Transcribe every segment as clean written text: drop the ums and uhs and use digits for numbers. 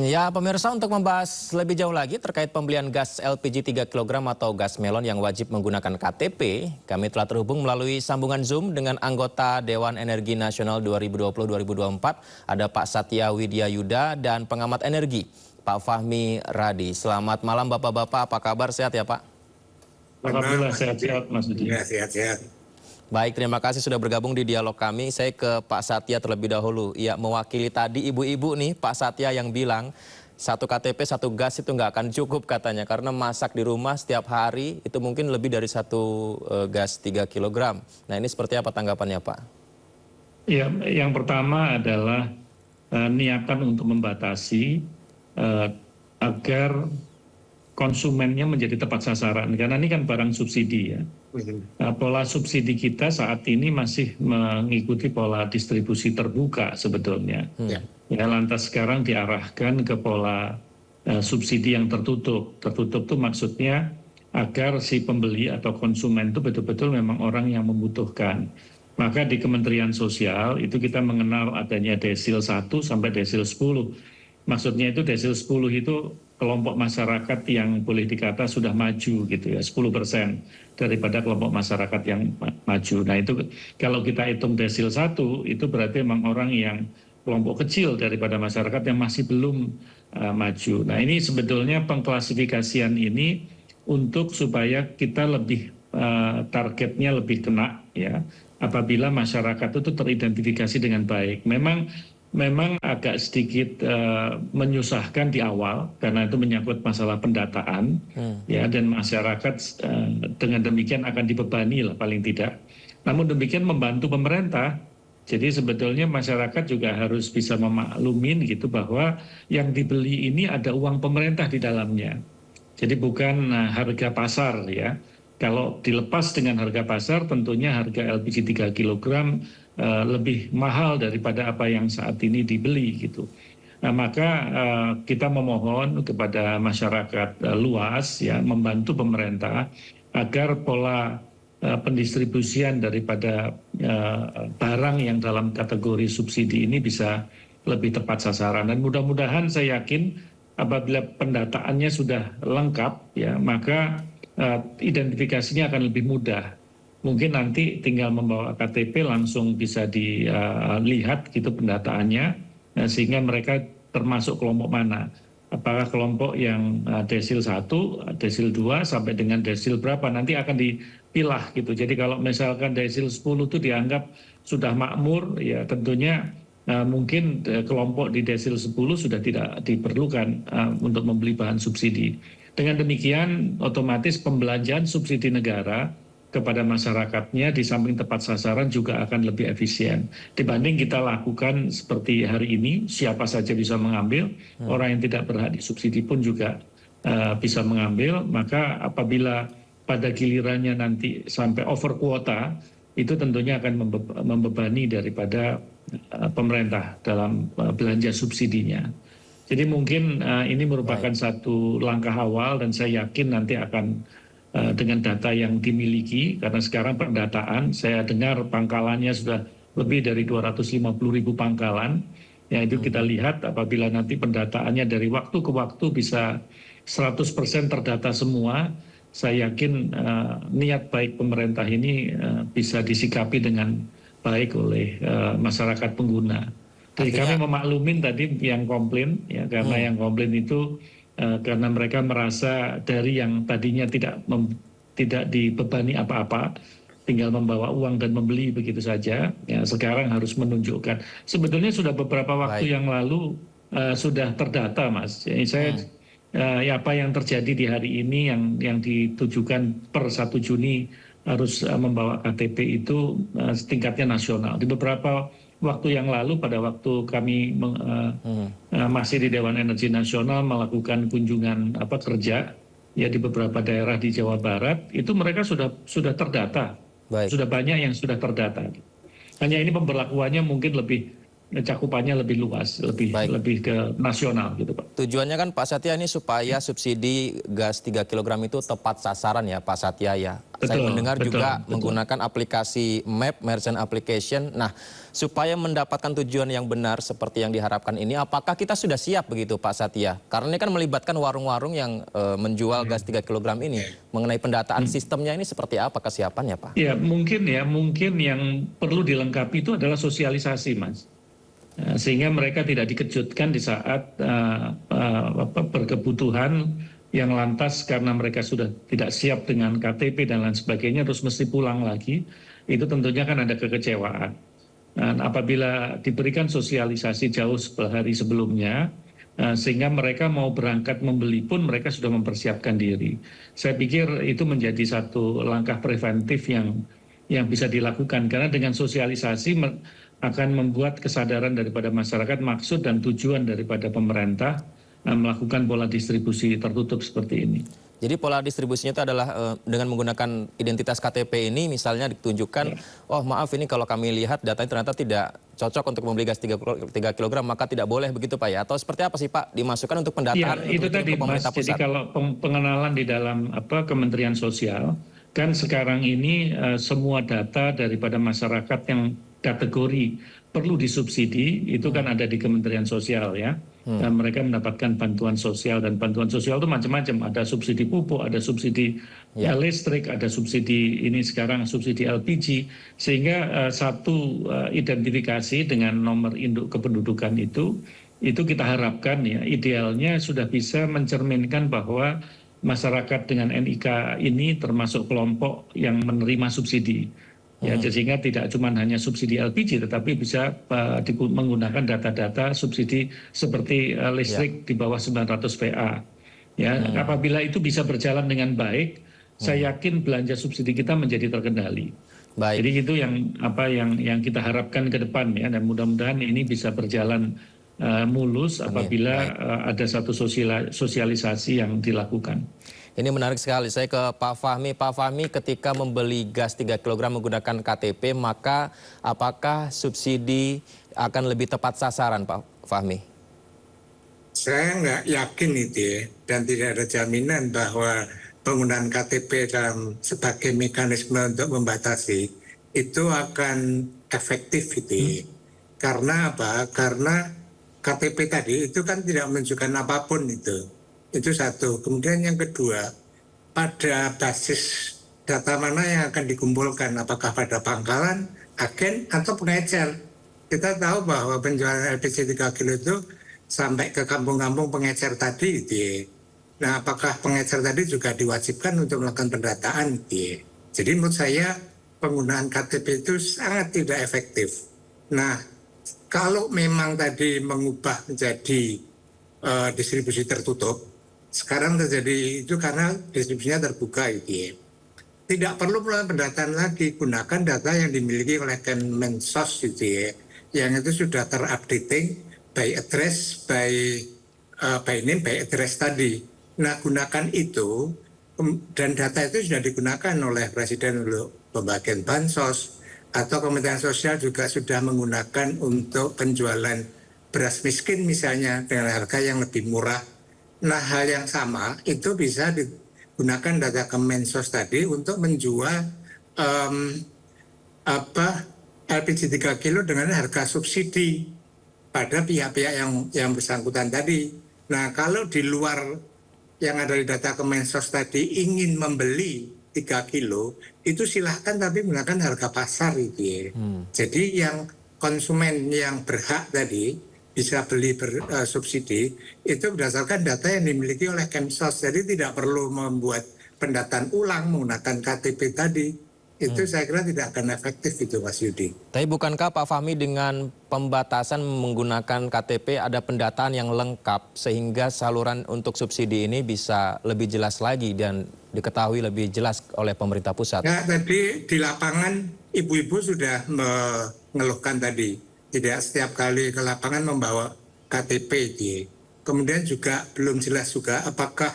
Ya, pemirsa, untuk membahas lebih jauh lagi terkait pembelian gas LPG 3 kg atau gas melon yang wajib menggunakan KTP, kami telah terhubung melalui sambungan Zoom dengan anggota Dewan Energi Nasional 2020-2024, ada Pak Satya Widya Yuda dan pengamat energi, Pak Fahmi Radi. Selamat malam Bapak-Bapak, apa kabar? Sehat ya Pak? Alhamdulillah sehat-sehat Mas Budi. Ya, sehat-sehat. Baik, terima kasih sudah bergabung di dialog kami. Saya ke Pak Satya terlebih dahulu. Ya, mewakili tadi ibu-ibu nih, Pak Satya yang bilang satu KTP, satu gas itu nggak akan cukup katanya. Karena masak di rumah setiap hari itu mungkin lebih dari satu gas 3 kg. Nah, ini seperti apa tanggapannya Pak? Ya, yang pertama adalah niatan untuk membatasi agar konsumennya menjadi tepat sasaran. Karena ini kan barang subsidi ya. Pola subsidi kita saat ini masih mengikuti pola distribusi terbuka sebetulnya. Ya, lantas sekarang diarahkan ke pola subsidi yang tertutup. Tertutup itu maksudnya agar si pembeli atau konsumen itu betul-betul memang orang yang membutuhkan. Maka di Kementerian Sosial itu kita mengenal adanya desil 1 sampai desil 10. Maksudnya itu desil 10 itu kelompok masyarakat yang boleh dikata sudah maju gitu ya, 10% daripada kelompok masyarakat yang maju. Nah itu kalau kita hitung desil 1 itu berarti memang orang yang kelompok kecil daripada masyarakat yang masih belum maju. Nah ini sebetulnya pengklasifikasian ini untuk supaya kita lebih targetnya lebih kena ya, apabila masyarakat itu teridentifikasi dengan baik. Memang agak sedikit menyusahkan di awal karena itu menyangkut masalah pendataan ya, dan masyarakat dengan demikian akan dibebani lah paling tidak. Namun demikian membantu pemerintah. Jadi sebetulnya masyarakat juga harus bisa memaklumin gitu bahwa yang dibeli ini ada uang pemerintah di dalamnya. Jadi bukan harga pasar ya. Kalau dilepas dengan harga pasar tentunya harga LPG 3 kg lebih mahal daripada apa yang saat ini dibeli gitu. Nah, maka kita memohon kepada masyarakat luas ya membantu pemerintah agar pola pendistribusian daripada barang yang dalam kategori subsidi ini bisa lebih tepat sasaran. Dan mudah-mudahan saya yakin apabila pendataannya sudah lengkap ya, maka identifikasinya akan lebih mudah. Mungkin nanti tinggal membawa KTP langsung bisa dilihat gitu pendataannya, sehingga mereka termasuk kelompok mana. Apakah kelompok yang desil 1, desil 2 sampai dengan desil berapa nanti akan dipilah gitu. Jadi kalau misalkan desil 10 itu dianggap sudah makmur ya tentunya mungkin kelompok di desil 10 sudah tidak diperlukan untuk membeli bahan subsidi. Dengan demikian otomatis pembelanjaan subsidi negara kepada masyarakatnya di samping tepat sasaran juga akan lebih efisien dibanding kita lakukan seperti hari ini, siapa saja bisa mengambil, orang yang tidak berhak disubsidi pun juga bisa mengambil. Maka apabila pada gilirannya nanti sampai over kuota, itu tentunya akan membebani daripada pemerintah dalam belanja subsidinya. Jadi mungkin ini merupakan satu langkah awal dan saya yakin nanti akan dengan data yang dimiliki, karena sekarang pendataan saya dengar pangkalannya sudah lebih dari 250.000 pangkalan. Ya itu kita lihat apabila nanti pendataannya dari waktu ke waktu bisa 100% terdata semua, saya yakin niat baik pemerintah ini bisa disikapi dengan baik oleh masyarakat pengguna. Jadi kami memaklumin tadi yang komplain ya, karena yang komplain itu karena mereka merasa dari yang tadinya tidak dibebani apa-apa, tinggal membawa uang dan membeli begitu saja, ya sekarang harus menunjukkan. Sebetulnya sudah beberapa waktu yang lalu sudah terdata, Mas. Jadi saya apa yang terjadi di hari ini yang ditujukan per 1 Juni harus membawa KTP itu tingkatnya nasional. Di beberapa waktu yang lalu pada waktu kami masih di Dewan Energi Nasional melakukan kunjungan kerja ya di beberapa daerah di Jawa Barat, itu mereka sudah terdata. Sudah banyak yang sudah terdata. Hanya ini pemberlakuannya mungkin lebih cakupannya lebih luas, Baik. lebih ke nasional gitu Pak. Tujuannya kan Pak Satya ini supaya subsidi gas 3 kg itu tepat sasaran ya Pak Satya ya. Saya Betul, mendengar betul, juga betul. menggunakan aplikasi Map, Merchant Application. Nah, supaya mendapatkan tujuan yang benar seperti yang diharapkan ini, apakah kita sudah siap begitu Pak Satya? Karena ini kan melibatkan warung-warung yang menjual gas 3 kg ini. Mengenai pendataan sistemnya ini seperti apa kesiapannya Pak? Mungkin yang perlu dilengkapi itu adalah sosialisasi, Mas. Sehingga mereka tidak dikejutkan di saat berkebutuhan yang lantas karena mereka sudah tidak siap dengan KTP dan lain sebagainya, terus mesti pulang lagi, itu tentunya kan ada kekecewaan. Dan apabila diberikan sosialisasi jauh hari sebelumnya, sehingga mereka mau berangkat membeli pun mereka sudah mempersiapkan diri. Saya pikir itu menjadi satu langkah preventif yang bisa dilakukan, karena dengan sosialisasi akan membuat kesadaran daripada masyarakat, maksud dan tujuan daripada pemerintah melakukan pola distribusi tertutup seperti ini. Jadi pola distribusinya itu adalah dengan menggunakan identitas KTP ini misalnya ditunjukkan, oh maaf ini kalau kami lihat datanya ternyata tidak cocok untuk membeli gas 3 kg, maka tidak boleh begitu Pak ya? Atau seperti apa sih Pak dimasukkan untuk pendataan Ya, itu untuk tadi ke Mas, pemerintah jadi pusat? kalau pengenalan di dalam Kementerian Sosial, kan sekarang ini semua data daripada masyarakat yang kategori perlu disubsidi, itu kan ada di Kementerian Sosial ya. Dan mereka mendapatkan bantuan sosial, dan bantuan sosial itu macam-macam, ada subsidi pupuk, ada subsidi listrik, ada subsidi ini sekarang subsidi LPG, sehingga satu identifikasi dengan nomor induk kependudukan itu kita harapkan ya idealnya sudah bisa mencerminkan bahwa masyarakat dengan NIK ini termasuk kelompok yang menerima subsidi. Ya, sehingga tidak cuma hanya subsidi LPG, tetapi bisa menggunakan data-data subsidi seperti listrik di bawah 900 VA. Ya, apabila itu bisa berjalan dengan baik, saya yakin belanja subsidi kita menjadi terkendali. Baik. Jadi itu yang kita harapkan ke depan ya, dan mudah-mudahan ini bisa berjalan mulus apabila ada satu sosialisasi yang dilakukan. Ini menarik sekali. Saya ke Pak Fahmi. Pak Fahmi, ketika membeli gas 3 kg menggunakan KTP, maka apakah subsidi akan lebih tepat sasaran, Pak Fahmi? Saya nggak yakin itu ya, dan tidak ada jaminan bahwa penggunaan KTP sebagai mekanisme untuk membatasi itu akan efektif itu ya. Karena apa? Karena KTP tadi itu kan tidak menunjukkan apapun itu. Itu satu. Kemudian yang kedua, pada basis data mana yang akan dikumpulkan, apakah pada pangkalan, agen, atau pengecer. Kita tahu bahwa penjualan LPG 3 kilo itu sampai ke kampung-kampung pengecer tadi gitu ya. Nah, apakah pengecer tadi juga diwajibkan untuk melakukan pendataan gitu ya. Jadi menurut saya penggunaan KTP itu sangat tidak efektif. Nah, kalau memang tadi mengubah menjadi distribusi tertutup, sekarang terjadi itu karena distribusinya terbuka gitu ya. Tidak perlu melakukan pendataan lagi, gunakan data yang dimiliki oleh Kemensos gitu ya, yang itu sudah terupdating by address, by name, by address tadi. Nah, gunakan itu, dan data itu sudah digunakan oleh Presiden untuk pembagian bansos, atau Kementerian Sosial juga sudah menggunakan untuk penjualan beras miskin misalnya dengan harga yang lebih murah. Nah, hal yang sama itu bisa digunakan data Kemensos tadi untuk menjual LPG 3 kilo dengan harga subsidi pada pihak-pihak yang bersangkutan tadi. Nah, kalau di luar yang ada di data Kemensos tadi ingin membeli 3 kilo, itu silahkan tapi menggunakan harga pasar gitu ya. Jadi yang konsumen yang berhak tadi bisa beli bersubsidi itu berdasarkan data yang dimiliki oleh Kemensos. Jadi tidak perlu membuat pendataan ulang menggunakan KTP tadi. Itu saya kira tidak akan efektif itu Mas Yudi. Tapi bukankah Pak Fahmi dengan pembatasan menggunakan KTP ada pendataan yang lengkap sehingga saluran untuk subsidi ini bisa lebih jelas lagi dan diketahui lebih jelas oleh pemerintah pusat? Nah, tadi di lapangan ibu-ibu sudah mengeluhkan tadi. Tidak setiap kali ke lapangan membawa KTP. Kemudian juga belum jelas juga apakah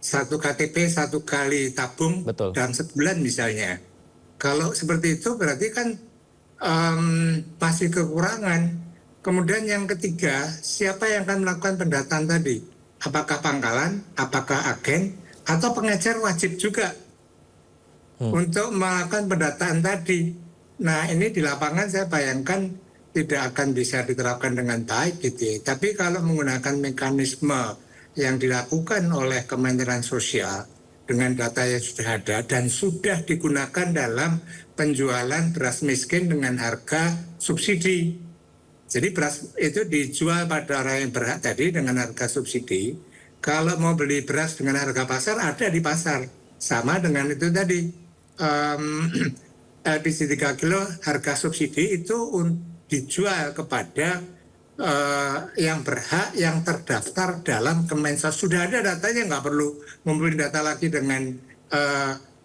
satu KTP satu kali tabung dalam sebulan misalnya. Kalau seperti itu berarti kan masih kekurangan. Kemudian yang ketiga, siapa yang akan melakukan pendataan tadi? Apakah pangkalan, apakah agen, atau pengecer wajib juga untuk melakukan pendataan tadi. Nah, ini di lapangan saya bayangkan tidak akan bisa diterapkan dengan baik gitu ya. Tapi kalau menggunakan mekanisme yang dilakukan oleh Kementerian Sosial dengan data yang sudah ada dan sudah digunakan dalam penjualan beras miskin dengan harga subsidi. Jadi beras itu dijual pada orang yang berhak tadi dengan harga subsidi. Kalau mau beli beras dengan harga pasar ada di pasar. Sama dengan itu tadi. LPG 3 kilo harga subsidi itu dijual kepada yang berhak yang terdaftar dalam Kemensos. Sudah ada datanya, nggak perlu ngumpulin data lagi dengan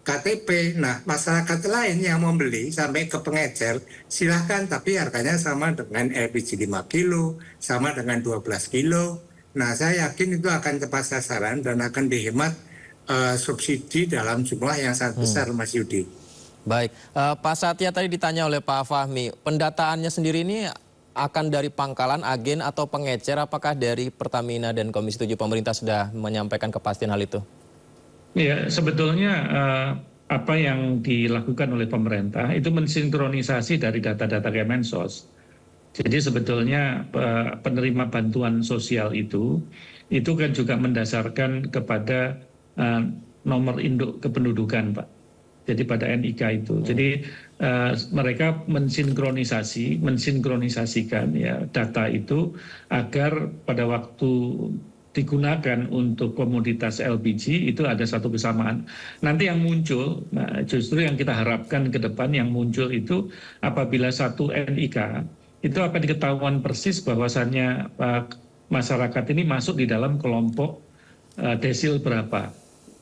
KTP. Nah, masyarakat lain yang mau beli sampai ke pengecer, silahkan, tapi harganya sama dengan LPG 5 kilo, sama dengan 12 kilo. Nah, saya yakin itu akan tepat sasaran dan akan dihemat subsidi dalam jumlah yang sangat besar, Mas Yudi. Baik, Pak Satya tadi ditanya oleh Pak Fahmi, pendataannya sendiri ini akan dari pangkalan, agen, atau pengecer, apakah dari Pertamina dan Komisi 7 pemerintah sudah menyampaikan kepastian hal itu? Ya, sebetulnya apa yang dilakukan oleh pemerintah itu mensinkronisasi dari data-data Kemensos. Jadi sebetulnya penerima bantuan sosial itu kan juga mendasarkan kepada nomor induk kependudukan, Pak. Jadi pada NIK itu. Jadi mereka mensinkronisasikan ya data itu agar pada waktu digunakan untuk komoditas LPG itu ada satu kesamaan. Nanti yang muncul, justru yang kita harapkan ke depan yang muncul itu apabila satu NIK itu akan diketahuan persis bahwasannya masyarakat ini masuk di dalam kelompok desil berapa.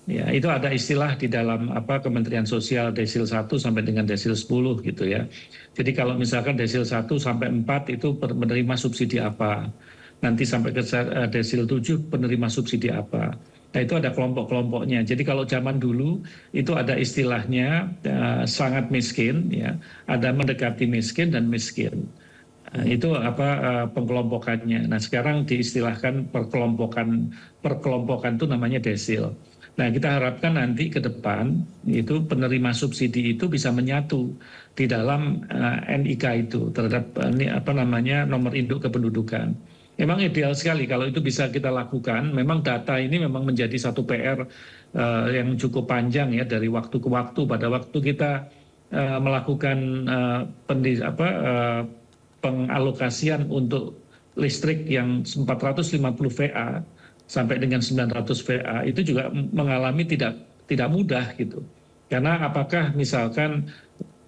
Ya, itu ada istilah di dalam Kementerian Sosial desil 1 sampai dengan desil 10 gitu ya. Jadi kalau misalkan desil 1 sampai 4 itu menerima subsidi apa. Nanti sampai ke desil 7 penerima subsidi apa. Nah, itu ada kelompok-kelompoknya. Jadi kalau zaman dulu itu ada istilahnya sangat miskin ya, ada mendekati miskin dan miskin. Itu pengkelompokannya. Nah, sekarang diistilahkan perkelompokan itu namanya desil. Nah, kita harapkan nanti ke depan itu penerima subsidi itu bisa menyatu di dalam NIK itu terhadap nomor induk kependudukan. Memang ideal sekali kalau itu bisa kita lakukan. Memang data ini memang menjadi satu PR yang cukup panjang ya dari waktu ke waktu. Pada waktu kita melakukan pengalokasian untuk listrik yang 450 VA sampai dengan 900 VA itu juga mengalami tidak mudah gitu. Karena apakah misalkan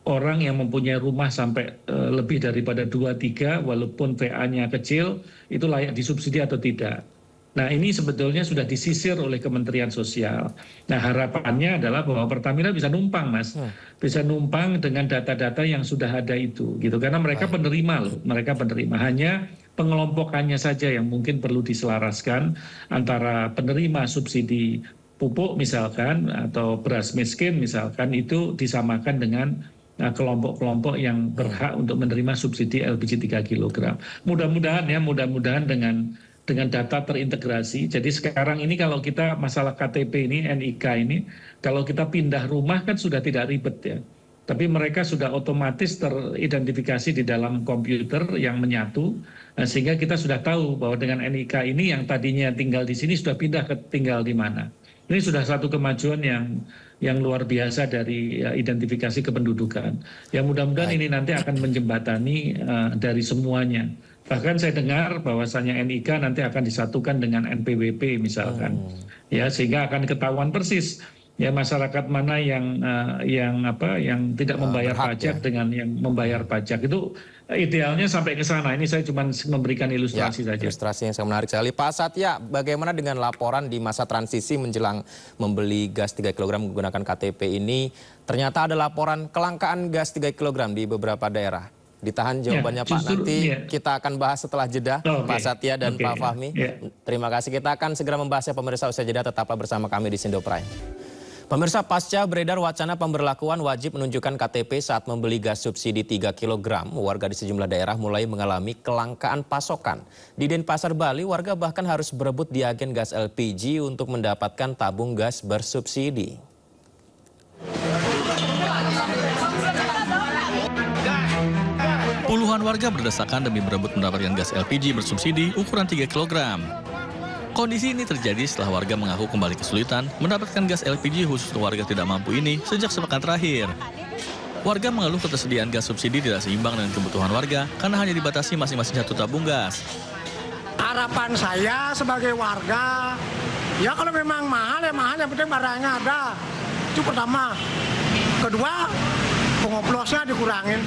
orang yang mempunyai rumah sampai lebih daripada 2-3 walaupun VA-nya kecil itu layak disubsidi atau tidak. Nah, ini sebetulnya sudah disisir oleh Kementerian Sosial. Nah, harapannya adalah bahwa Pertamina bisa numpang, Mas. Bisa numpang dengan data-data yang sudah ada itu gitu. Karena mereka penerima loh, mereka penerima. Hanya pengelompokannya saja yang mungkin perlu diselaraskan antara penerima subsidi pupuk misalkan atau beras miskin misalkan itu disamakan dengan kelompok-kelompok yang berhak untuk menerima subsidi LPG 3 kg. Mudah-mudahan dengan data terintegrasi. Jadi sekarang ini kalau kita masalah KTP ini, NIK ini, kalau kita pindah rumah kan sudah tidak ribet ya. Tapi mereka sudah otomatis teridentifikasi di dalam komputer yang menyatu, sehingga kita sudah tahu bahwa dengan NIK ini yang tadinya tinggal di sini sudah pindah ke tinggal di mana. Ini sudah satu kemajuan yang luar biasa dari identifikasi kependudukan. Ya mudah-mudahan ini nanti akan menjembatani dari semuanya. Bahkan saya dengar bahwasannya NIK nanti akan disatukan dengan NPWP misalkan, ya sehingga akan ketahuan persis ya masyarakat mana yang tidak membayar pajak dengan yang membayar pajak. Itu idealnya sampai ke sana. Ini saya cuma memberikan ilustrasi saja. Ilustrasi yang sangat menarik sekali. Pak Satya, bagaimana dengan laporan di masa transisi menjelang membeli gas 3 kg menggunakan KTP ini? Ternyata ada laporan kelangkaan gas 3 kg di beberapa daerah. Ditahan jawabannya Pak, nanti kita akan bahas setelah jeda, Pak Satya dan Pak Fahmi. Terima kasih, kita akan segera membahasnya pemirsa usai jeda, tetaplah bersama kami di Sindo Prime. Pemirsa, pasca beredar wacana pemberlakuan wajib menunjukkan KTP saat membeli gas subsidi 3 kg, warga di sejumlah daerah mulai mengalami kelangkaan pasokan. Di Denpasar, Bali, warga bahkan harus berebut di agen gas LPG untuk mendapatkan tabung gas bersubsidi. Puluhan warga berdesakan demi berebut mendapatkan gas LPG bersubsidi ukuran 3 kg. Kondisi ini terjadi setelah warga mengaku kembali kesulitan mendapatkan gas LPG khusus untuk warga tidak mampu ini sejak sepekan terakhir. Warga mengeluh ketersediaan gas subsidi tidak seimbang dengan kebutuhan warga karena hanya dibatasi masing-masing 1 tabung gas. Harapan saya sebagai warga, ya kalau memang mahal ya mahal, yang penting barangnya ada. Itu pertama. Kedua, pengoplosnya dikurangin.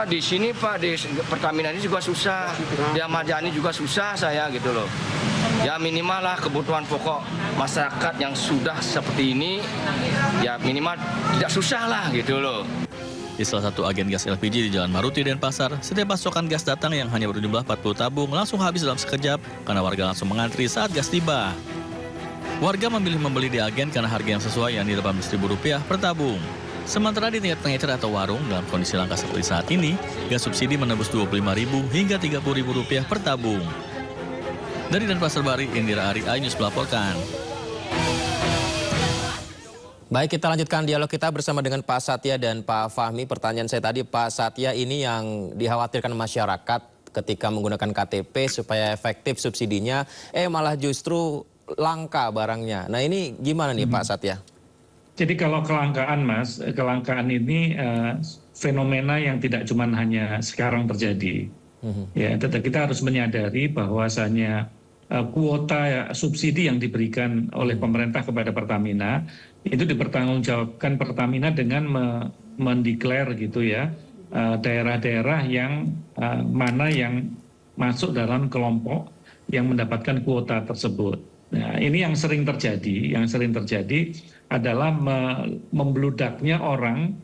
Di sini Pak, di Pertamina ini juga susah, di Ahmad Yani juga susah saya gitu loh. Ya minimal lah kebutuhan pokok masyarakat yang sudah seperti ini, ya minimal tidak susah lah gitu loh. Di salah satu agen gas LPG di Jalan Maruti, Denpasar, setiap pasokan gas datang yang hanya berjumlah 40 tabung langsung habis dalam sekejap karena warga langsung mengantri saat gas tiba. Warga memilih membeli di agen karena harga yang sesuai, yang di Rp18.000 per tabung. Sementara di tingkat pengecer atau warung, dalam kondisi langka seperti saat ini, gas subsidi menembus Rp25.000 hingga Rp30.000 per tabung. Dari Denpasar, Bali, Indira Ari, iNews melaporkan. Baik, kita lanjutkan dialog kita bersama dengan Pak Satya dan Pak Fahmi. Pertanyaan saya tadi, Pak Satya, ini yang dikhawatirkan masyarakat ketika menggunakan KTP supaya efektif subsidinya, malah justru langka barangnya. Nah, ini gimana nih Pak Satya? Jadi kalau kelangkaan, Mas, kelangkaan ini fenomena yang tidak cuma hanya sekarang terjadi. Ya, tetapi kita harus menyadari bahwasanya kuota subsidi yang diberikan oleh pemerintah kepada Pertamina itu dipertanggungjawabkan Pertamina dengan mendeklar gitu ya, daerah-daerah yang mana yang masuk dalam kelompok yang mendapatkan kuota tersebut. Nah, ini yang sering terjadi adalah membludaknya orang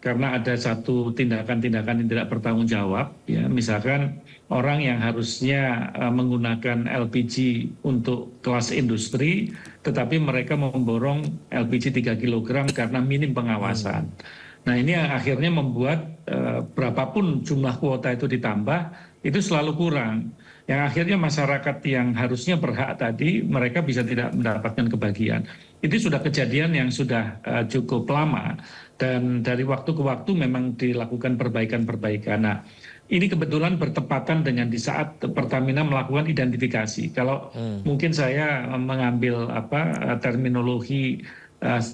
karena ada satu tindakan-tindakan yang tidak bertanggung jawab, ya, misalkan orang yang harusnya menggunakan LPG untuk kelas industri, tetapi mereka memborong LPG 3 kg karena minim pengawasan. Nah, ini yang akhirnya membuat berapapun jumlah kuota itu ditambah, itu selalu kurang. Yang akhirnya masyarakat yang harusnya berhak tadi, mereka bisa tidak mendapatkan kebagian. Itu sudah kejadian yang sudah cukup lama, dan dari waktu ke waktu memang dilakukan perbaikan-perbaikan. Nah, ini kebetulan bertepatan dengan di saat Pertamina melakukan identifikasi. Kalau mungkin saya mengambil terminologi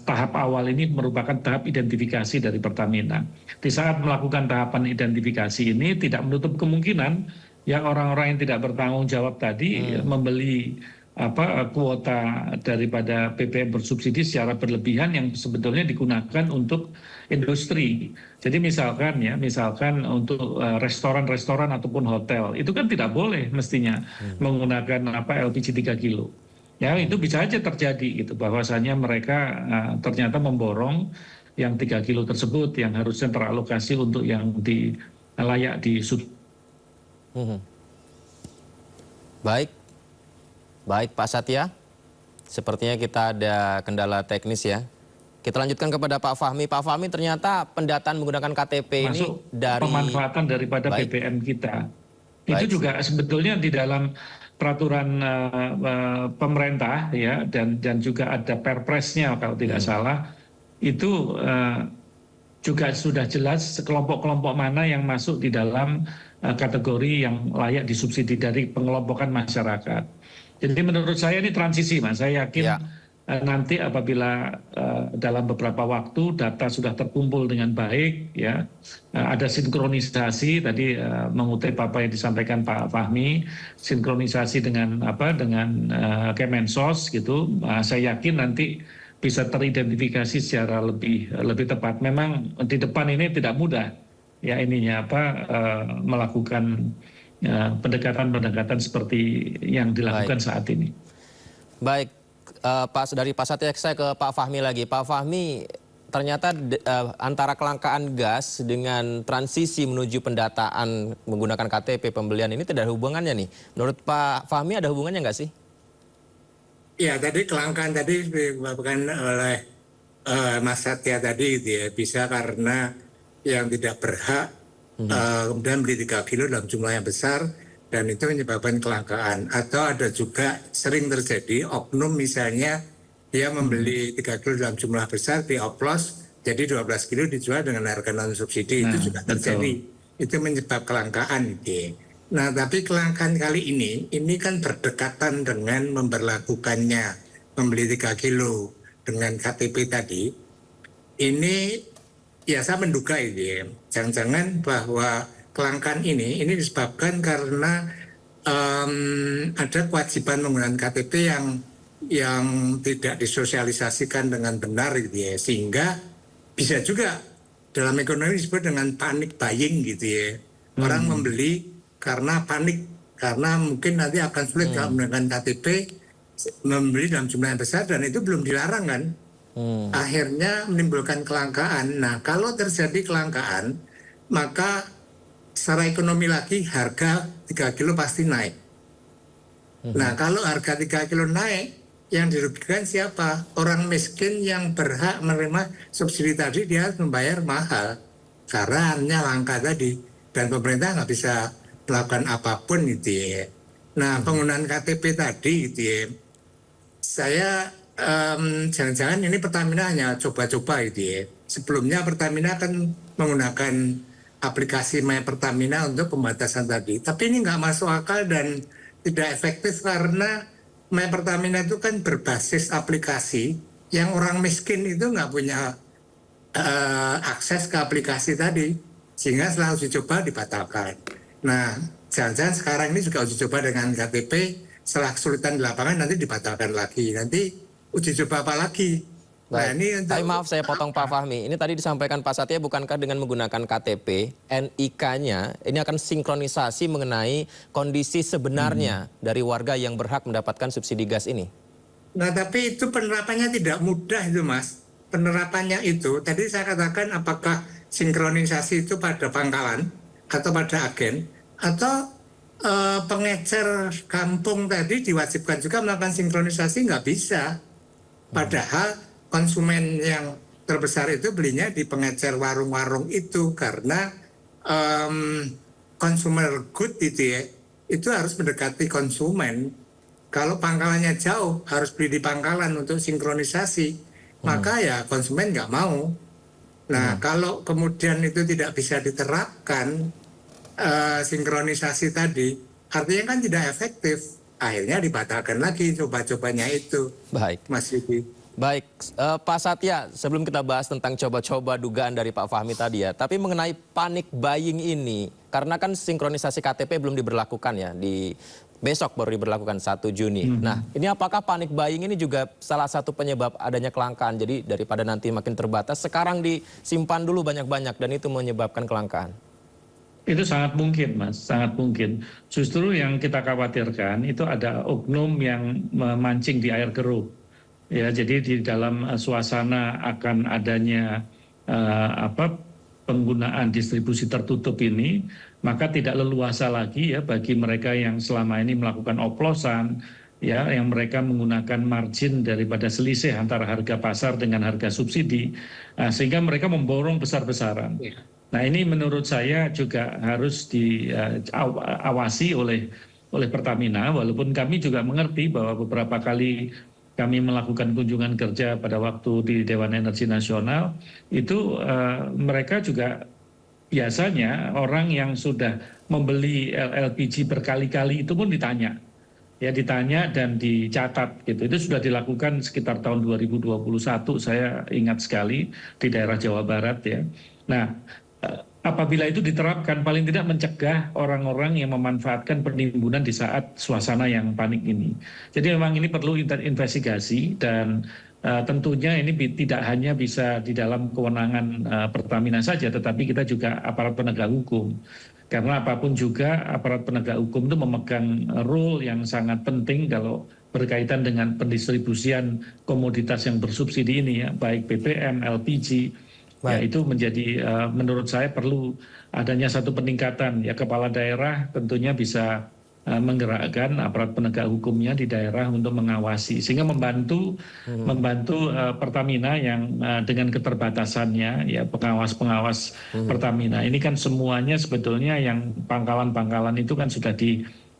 tahap awal ini merupakan tahap identifikasi dari Pertamina. Di saat melakukan tahapan identifikasi ini tidak menutup kemungkinan yang orang-orang yang tidak bertanggung jawab tadi membeli kuota daripada BBM bersubsidi secara berlebihan yang sebetulnya digunakan untuk industri. Jadi misalkan untuk restoran-restoran ataupun hotel, itu kan tidak boleh mestinya menggunakan LPG 3 kilo. Ya, itu bisa aja terjadi gitu, bahwasanya mereka ternyata memborong yang 3 kilo tersebut yang harusnya teralokasi untuk yang layak di Baik Pak Satya, sepertinya kita ada kendala teknis ya. Kita lanjutkan kepada Pak Fahmi. Pak Fahmi, ternyata pendataan menggunakan KTP ini dari pemanfaatan daripada BBM kita. Itu juga sebetulnya di dalam peraturan pemerintah ya, dan juga ada perpresnya kalau tidak salah, itu juga sudah jelas kelompok-kelompok mana yang masuk di dalam kategori yang layak disubsidi dari pengelompokan masyarakat. Jadi menurut saya ini transisi, Mas. Saya yakin nanti apabila dalam beberapa waktu data sudah terkumpul dengan baik, ya, ada sinkronisasi tadi mengutip apa yang disampaikan Pak Fahmi, sinkronisasi dengan Kemensos gitu. Saya yakin nanti bisa teridentifikasi secara lebih tepat. Memang di depan ini tidak mudah, ya melakukan pendekatan-pendekatan seperti yang dilakukan saat ini. Baik, dari Pak Satya saya ke Pak Fahmi lagi. Pak Fahmi, ternyata antara kelangkaan gas dengan transisi menuju pendataan menggunakan KTP pembelian ini tidak ada hubungannya nih. Menurut Pak Fahmi ada hubungannya nggak sih? Ya, tadi kelangkaan tadi disebabkan oleh Mas Satya tadi gitu ya, bisa karena yang tidak berhak kemudian beli 3 kilo dalam jumlah yang besar dan itu menyebabkan kelangkaan. Atau ada juga sering terjadi oknum misalnya dia membeli 3 kilo dalam jumlah besar, dioplos jadi 12 kilo dijual dengan harga non subsidi. Itu juga terjadi. Itu menyebabkan kelangkaan gitu ya. Nah, tapi kelangkaan kali ini kan berdekatan dengan memberlakukannya membeli 3 kilo dengan KTP tadi. Ini ya saya menduga itu ya, jangan-jangan bahwa kelangkaan ini disebabkan karena ada kewajiban menggunakan KTP yang tidak disosialisasikan dengan benar gitu ya, sehingga bisa juga dalam ekonomi disebut dengan panic buying gitu ya. Orang membeli karena panik, karena mungkin nanti akan sulit kalau menggunakan KTP membeli dalam jumlah yang besar dan itu belum dilarang kan. Akhirnya menimbulkan kelangkaan. Nah, kalau terjadi kelangkaan, maka secara ekonomi lagi harga 3 kilo pasti naik. Nah, kalau harga 3 kilo naik, yang dirugikan siapa? Orang miskin yang berhak menerima subsidi tadi, dia harus membayar mahal karena hanya langka tadi. Dan pemerintah nggak bisa melakukan apapun gitu ya. Nah, penggunaan KTP tadi gitu ya, saya jangan-jangan ini Pertamina hanya coba-coba gitu ya. Sebelumnya Pertamina akan menggunakan aplikasi My Pertamina untuk pembatasan tadi. Tapi ini nggak masuk akal dan tidak efektif karena My Pertamina itu kan berbasis aplikasi yang orang miskin itu nggak punya akses ke aplikasi tadi. Sehingga setelah uji coba dibatalkan. Nah, jangan-jangan sekarang ini juga uji coba dengan KTP, setelah kesulitan di lapangan nanti dibatalkan lagi. Nanti uji coba apa lagi? Nah, ini untuk... Tapi maaf saya potong Pak Fahmi. Ini tadi disampaikan Pak Satya, bukankah dengan menggunakan KTP, NIK-nya ini akan sinkronisasi mengenai kondisi sebenarnya dari warga yang berhak mendapatkan subsidi gas ini? Nah, tapi itu penerapannya tidak mudah itu, Mas. Penerapannya itu, tadi saya katakan apakah sinkronisasi itu pada pangkalan atau pada agen, atau pengecer kampung tadi diwajibkan juga melakukan sinkronisasi, nggak bisa. Padahal konsumen yang terbesar itu belinya di pengecer warung-warung itu karena consumer good itu ya, itu harus mendekati konsumen. Kalau pangkalannya jauh harus beli di pangkalan untuk sinkronisasi, maka ya konsumen nggak mau. Nah, kalau kemudian itu tidak bisa diterapkan sinkronisasi tadi, artinya kan tidak efektif. Akhirnya dibatalkan lagi coba-cobanya itu. Baik. Mas Yudi. Baik, Pak Satya, sebelum kita bahas tentang coba-coba dugaan dari Pak Fahmi tadi ya, tapi mengenai panic buying ini, karena kan sinkronisasi KTP belum diberlakukan ya, besok baru diberlakukan 1 Juni. Nah, ini apakah panic buying ini juga salah satu penyebab adanya kelangkaan? Jadi daripada nanti makin terbatas, sekarang disimpan dulu banyak-banyak dan itu menyebabkan kelangkaan. Itu sangat mungkin, Mas, sangat mungkin. Justru yang kita khawatirkan itu ada oknum yang memancing di air keruh. Ya, jadi di dalam suasana akan adanya penggunaan distribusi tertutup ini, maka tidak leluasa lagi ya bagi mereka yang selama ini melakukan oplosan, ya, yang mereka menggunakan margin daripada selisih antara harga pasar dengan harga subsidi, sehingga mereka memborong besar-besaran. Nah, ini menurut saya juga harus diawasi oleh Pertamina, walaupun kami juga mengerti bahwa beberapa kali kami melakukan kunjungan kerja pada waktu di Dewan Energi Nasional, itu mereka juga biasanya orang yang sudah membeli LPG berkali-kali itu pun ditanya. Ya, ditanya dan dicatat gitu. Itu sudah dilakukan sekitar tahun 2021, saya ingat sekali, di daerah Jawa Barat ya. Nah, apabila itu diterapkan, paling tidak mencegah orang-orang yang memanfaatkan penimbunan di saat suasana yang panik ini. Jadi memang ini perlu investigasi dan tentunya ini tidak hanya bisa di dalam kewenangan Pertamina saja, tetapi kita juga aparat penegak hukum. Karena apapun juga aparat penegak hukum itu memegang role yang sangat penting kalau berkaitan dengan pendistribusian komoditas yang bersubsidi ini ya, baik BBM, LPG. Ya, itu menjadi menurut saya perlu adanya satu peningkatan ya, kepala daerah tentunya bisa menggerakkan aparat penegak hukumnya di daerah untuk mengawasi, sehingga membantu Pertamina yang dengan keterbatasannya, ya pengawas Pertamina ini kan semuanya sebetulnya yang pangkalan-pangkalan itu kan sudah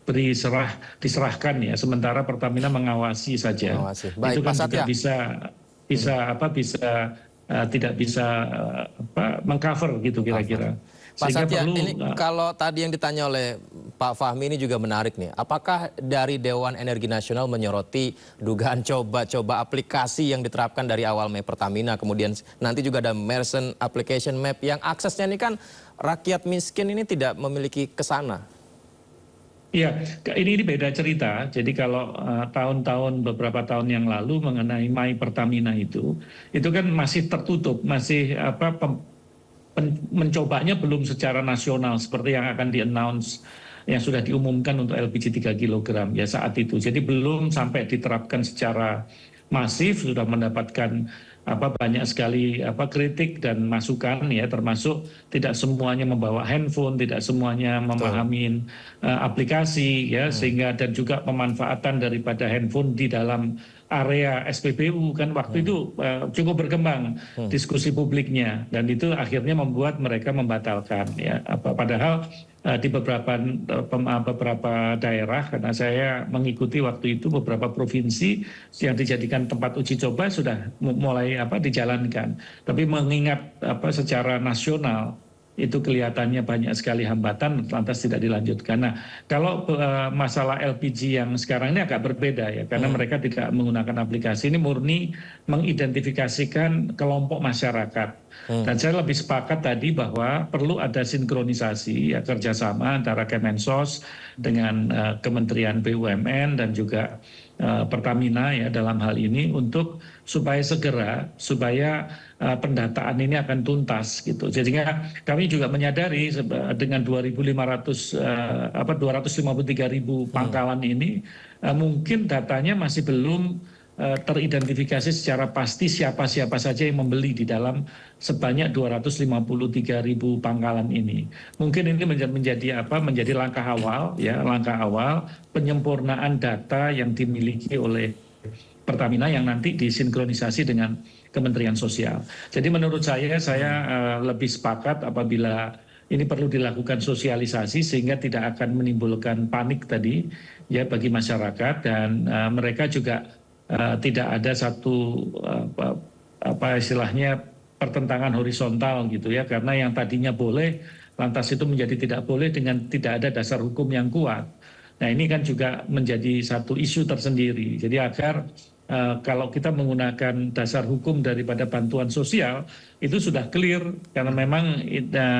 diserahkan ya, sementara Pertamina mengawasi saja. Baik, itu kan Pak juga tidak bisa mengcover gitu kira-kira. Pak Satya, ini kalau tadi yang ditanya oleh Pak Fahmi ini juga menarik nih. Apakah dari Dewan Energi Nasional menyoroti dugaan coba-coba aplikasi yang diterapkan dari awal Mei Pertamina, kemudian nanti juga ada Merchant Application Map yang aksesnya ini kan rakyat miskin ini tidak memiliki ke sana? Iya, ini beda cerita. Jadi kalau beberapa tahun yang lalu mengenai My Pertamina itu kan masih tertutup, masih mencobanya belum secara nasional seperti yang akan di-announce yang sudah diumumkan untuk LPG 3 kg ya saat itu. Jadi belum sampai diterapkan secara masif, sudah mendapatkan banyak sekali kritik dan masukan ya, termasuk tidak semuanya membawa handphone, tidak semuanya memahami aplikasi ya, sehingga dan juga pemanfaatan daripada handphone di dalam area SPBU kan waktu itu cukup berkembang diskusi publiknya, dan itu akhirnya membuat mereka membatalkan ya, padahal di beberapa daerah, karena saya mengikuti waktu itu beberapa provinsi yang dijadikan tempat uji coba sudah mulai dijalankan, tapi mengingat secara nasional itu kelihatannya banyak sekali hambatan, lantas tidak dilanjutkan. Nah, kalau masalah LPG yang sekarang ini agak berbeda ya, karena mereka tidak menggunakan aplikasi, ini murni mengidentifikasikan kelompok masyarakat. Dan saya lebih sepakat tadi bahwa perlu ada sinkronisasi ya, kerjasama antara Kemensos dengan Kementerian BUMN dan juga Pertamina ya dalam hal ini, untuk supaya pendataan ini akan tuntas gitu. Jadi kami juga menyadari dengan 253.000 pangkalan ini mungkin datanya masih belum teridentifikasi secara pasti siapa saja yang membeli di dalam sebanyak 253.000 pangkalan ini. Mungkin ini menjadi langkah awal penyempurnaan data yang dimiliki oleh Pertamina yang nanti disinkronisasi dengan Kementerian Sosial. Jadi menurut saya lebih sepakat apabila ini perlu dilakukan sosialisasi sehingga tidak akan menimbulkan panik tadi ya bagi masyarakat, dan mereka juga tidak ada satu istilahnya pertentangan horizontal gitu ya, karena yang tadinya boleh lantas itu menjadi tidak boleh dengan tidak ada dasar hukum yang kuat. Nah, ini kan juga menjadi satu isu tersendiri. Jadi agar kalau kita menggunakan dasar hukum daripada bantuan sosial itu sudah clear, karena memang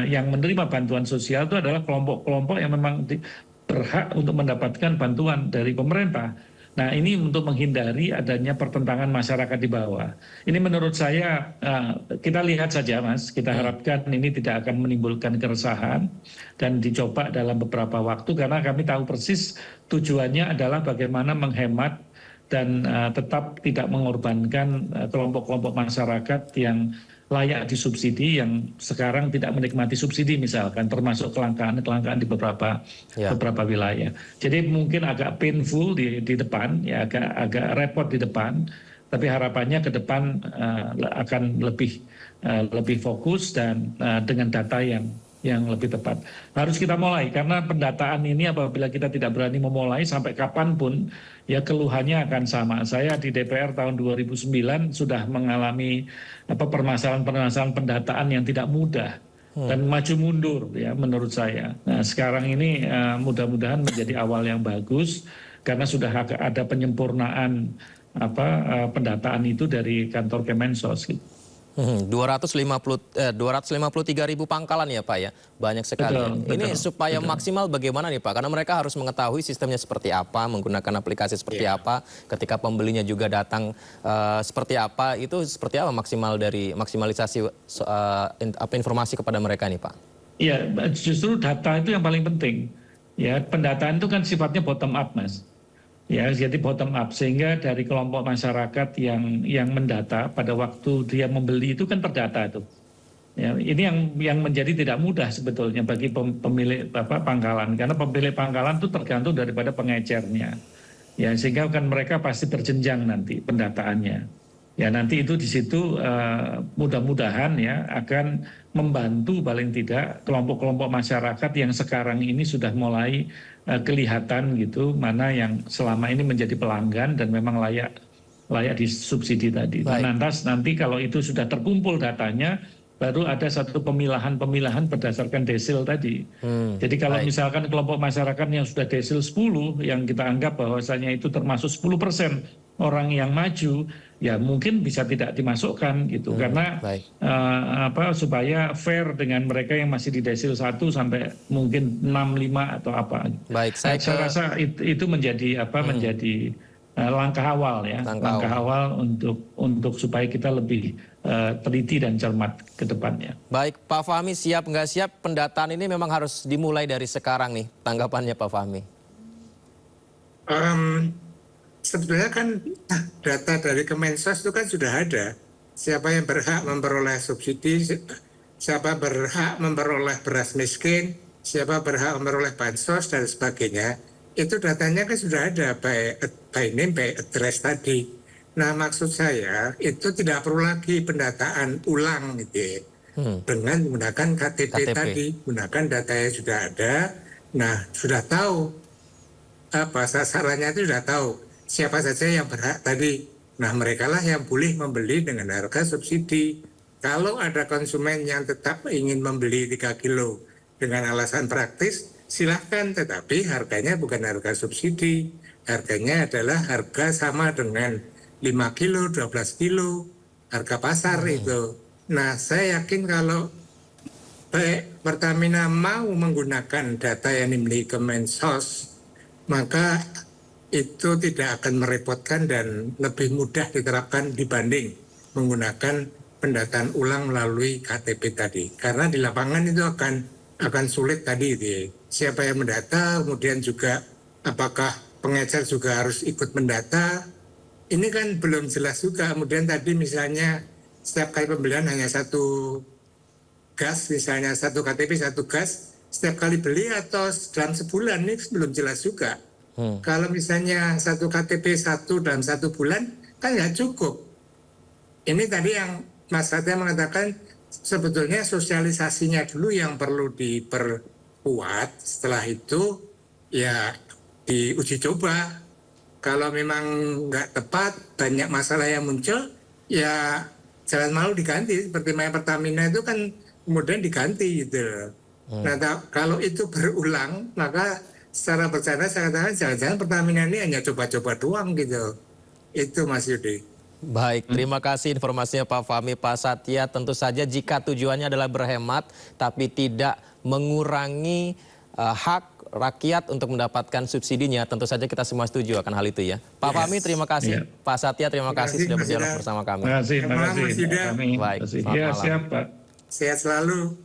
yang menerima bantuan sosial itu adalah kelompok-kelompok yang memang berhak untuk mendapatkan bantuan dari pemerintah. Nah, ini untuk menghindari adanya pertentangan masyarakat di bawah. Ini menurut saya kita lihat saja, Mas. Kita harapkan ini tidak akan menimbulkan keresahan dan dicoba dalam beberapa waktu, karena kami tahu persis tujuannya adalah bagaimana menghemat dan tetap tidak mengorbankan kelompok-kelompok masyarakat yang layak disubsidi, yang sekarang tidak menikmati subsidi misalkan, termasuk kelangkaan di beberapa wilayah. Jadi mungkin agak painful di depan, ya agak repot di depan, tapi harapannya ke depan akan lebih fokus dan dengan data yang lebih tepat. Harus kita mulai, karena pendataan ini apabila kita tidak berani memulai sampai kapanpun ya keluhannya akan sama. Saya di DPR tahun 2009 sudah mengalami permasalahan pendataan yang tidak mudah dan maju mundur ya menurut saya. Nah, sekarang ini mudah-mudahan menjadi awal yang bagus, karena sudah ada penyempurnaan pendataan itu dari kantor Kemensos gitu. 253.000 pangkalan ya Pak ya, banyak sekali. Ini supaya maksimal bagaimana nih Pak? Karena mereka harus mengetahui sistemnya seperti apa, menggunakan aplikasi seperti apa, ketika pembelinya juga datang seperti apa, itu seperti apa maksimalisasi informasi kepada mereka nih Pak? Iya, justru data itu yang paling penting. Ya, pendataan itu kan sifatnya bottom up, Mas. Ya, jadi bottom up, sehingga dari kelompok masyarakat yang mendata pada waktu dia membeli itu kan terdata itu. Ya, ini yang menjadi tidak mudah sebetulnya bagi pemilik pangkalan, karena pemilik pangkalan itu tergantung daripada pengecernya. Ya, sehingga kan mereka pasti berjenjang nanti pendataannya. Ya, nanti itu di situ mudah-mudahan ya akan membantu paling tidak kelompok-kelompok masyarakat yang sekarang ini sudah mulai kelihatan gitu mana yang selama ini menjadi pelanggan dan memang layak disubsidi tadi. Nah, nanti kalau itu sudah terkumpul datanya, baru ada satu pemilahan berdasarkan desil tadi. Jadi kalau misalkan kelompok masyarakat yang sudah desil 10, yang kita anggap bahwasanya itu termasuk 10% orang yang maju, ya mungkin bisa tidak dimasukkan gitu. Karena supaya fair dengan mereka yang masih di desil 1 sampai mungkin 6, 5 atau apa. Saya rasa itu menjadi menjadi langkah awal ya, langkah awal untuk supaya kita lebih teliti dan cermat ke depannya. Baik, Pak Fahmi, siap nggak siap pendataan ini memang harus dimulai dari sekarang nih, tanggapannya Pak Fahmi? Sebetulnya kan data dari Kemensos itu kan sudah ada. Siapa yang berhak memperoleh subsidi, siapa berhak memperoleh beras miskin, siapa berhak memperoleh bansos dan sebagainya. Itu datanya kan sudah ada by name, by address tadi. Nah, maksud saya itu tidak perlu lagi pendataan ulang gitu ya. Dengan menggunakan KTP tadi, gunakan data yang sudah ada. Nah, sudah tahu sasarannya itu sudah tahu siapa saja yang berhak tadi. Nah, mereka lah yang boleh membeli dengan harga subsidi. Kalau ada konsumen yang tetap ingin membeli 3 kilo dengan alasan praktis, silahkan, tetapi harganya bukan harga subsidi. Harganya adalah harga sama dengan 5 kilo, 12 kilo, harga pasar itu. Nah, saya yakin kalau Pertamina mau menggunakan data yang dimiliki Kemensos, maka itu tidak akan merepotkan dan lebih mudah diterapkan dibanding menggunakan pendataan ulang melalui KTP tadi. Karena di lapangan itu akan sulit tadi. Siapa yang mendata, kemudian juga apakah pengecer juga harus ikut mendata. Ini kan belum jelas juga. Kemudian tadi misalnya setiap kali pembelian hanya 1 gas, misalnya 1 KTP 1 gas, setiap kali beli atau dalam sebulan, ini belum jelas juga. Kalau misalnya 1 KTP 1 dalam 1 bulan, kan nggak cukup. Ini tadi yang Mas Satya mengatakan sebetulnya sosialisasinya dulu yang perlu diperkuat, setelah itu ya diuji coba. Kalau memang nggak tepat, banyak masalah yang muncul, ya jangan malu diganti. Seperti Maya Pertamina itu kan kemudian diganti gitu. Nah, kalau itu berulang, maka secara bercanda saya katakan jangan-jangan Pertamina ini hanya coba-coba doang gitu. Itu Mas Yudi. Baik, terima kasih informasinya Pak Fahmi. Pak Satya, tentu saja jika tujuannya adalah berhemat, tapi tidak mengurangi hak rakyat untuk mendapatkan subsidinya, tentu saja kita semua setuju akan hal itu ya. Pak Fahmi, terima kasih. Pak Satya, terima kasih sudah berdialog bersama kami. Terima kasih. Baik, selamat malam. Sehat selalu.